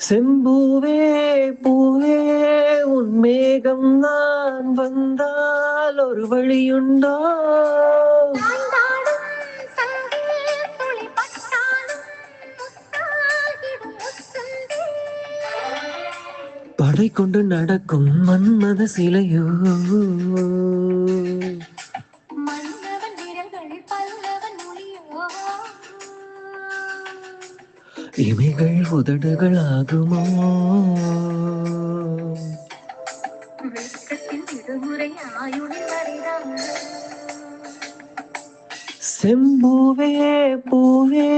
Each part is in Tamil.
செம்பூவே பூவே உன் மேகம் நான் வந்தால் ஒரு வழியுண்டோ? சாய்ந்தாடும் சங்கில் துளி பட்டாலும் முத்தாகிடும் முத்துண்டே. படை கொண்டு நடக்கும் மன்மத சிலையோ? மன்னவன் விரல்கள் பல்லவன் மொழியோ. இமைகள் உதடுகள் ஆகுமோ? வெட்கத்தின் விடுமுறை ஆயுளின் வரைதான். செம்பூவே பூவே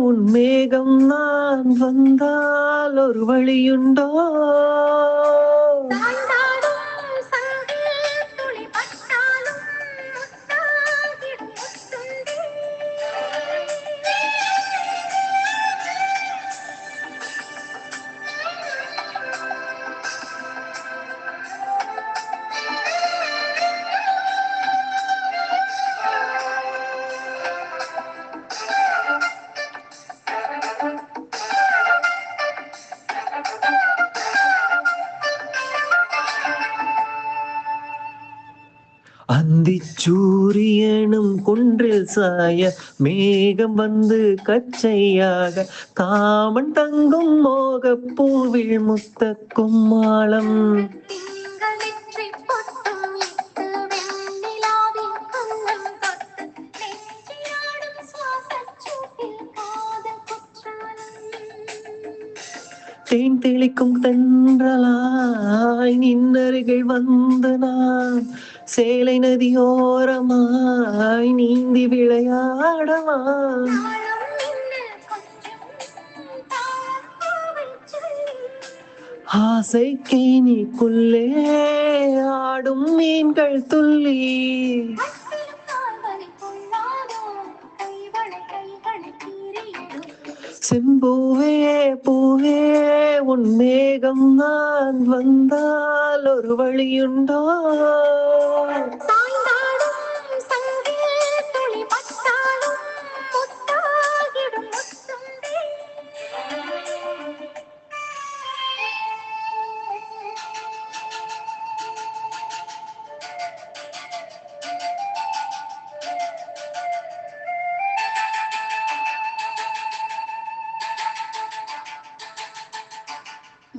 உன் மேகம் நான் வந்தால் ஒரு வழியுண்டோ? சாய்ந்தாடும் சங்கில் துளி பட்டாலும் முத்தாகிடும் முத்துண்டே. அந்திச் சூரியனும் குன்றில் சாய மேகம் வந்து கச்சையாக காமன் தங்கும் மோகப் பூவில் முத்த கும்மாளம். திங்கள் நெற்றி பொட்டும் இட்டு வெண்ணிலாவின் கண்ணம் தொட்டு நெஞ்சிலாடும் சுவாசச் சூட்டில் காதல் குற்றாலம். தேன் தெளிக்கும் தென்றலாய் நின்னருகில் வந்து நான் சேலை நதியோரமாய் நீந்தி விளையாடவா? தாளம் மின்னல் கொஞ்சம் தாளப்பூவைச் சொல்லி. ஆசை கேணிக்குள்ளே ஆடும் மீன்கள் துள்ளி. கட்டிலும் கால்வலி கொள்ளாதோ கைவளை கைகளை கீறியடும். செம்பூவே பூவே உன் மேகம் நான் வந்தால் ஒரு வழியுண்டோ? சாய்ந்தாடும் சங்கில் துளி பட்டாலும் முத்தாகிடும் முத்துண்டே.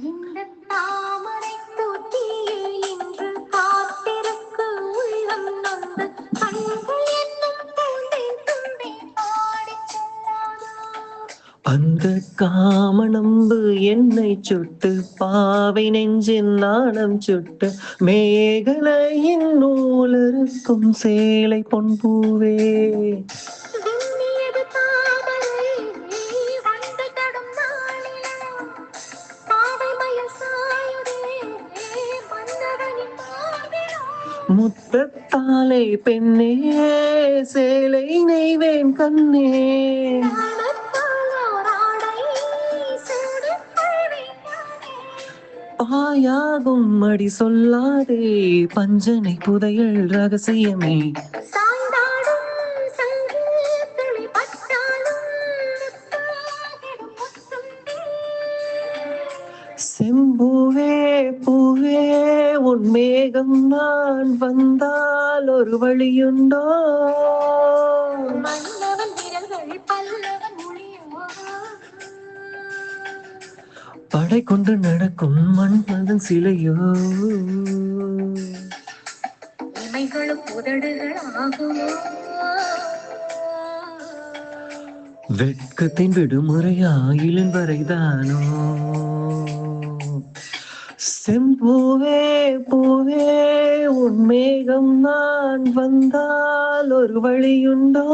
இந்தத் தாமரைத் தொட்டியில் இன்று காத்திருக்கு உள்ளம் நொந்து கண்கள் என்னும் பூந்தேன் தும்பி பாடிச் சொல்லாதோ. அந்த காமனம்பு என்னை சுட்டு பாவை நெஞ்சின் நாணம் சுட்டு மேகலையின் நூலருக்கும் சேலை பொன்பூவே. விண்ணியது தாமரை வந்து தடும் நாளிலோ பாவை மயில் சாயுதே மன்னவனின் மார்பிலோ. முத்தத்தாலே பெண்ணே சேலை நெய்வேன் கண்ணே. நாணத்தால் ஓர் ஆடை சூடிக் கொள்வேன் நானே. பாயாகும் அடி சொல்லாதே பஞ்சனை புதையல் ரகசியமே. சாய்ந்தாடும் சங்கில் துளி பட்டாலும் முத்தாகிடும் முத்துண்டே. செம்பூவே பூவே உன் மேகம் நான் வந்தால் ஒரு வழியுண்டோ? மன்னவன் விரல்கள் பல்லவன் மொழியோ. படை கொண்டு நடக்கும் மன்மதன் சிலையோ? இமைகளும் உதடுகள் ஆகுமோ? வெட்கத்தின் விடுமுறை ஆயிலின் வரைதானோ? செம்பூவே பூவே உன் மேகம் நான் வந்தால் ஒரு வழியுண்டோ?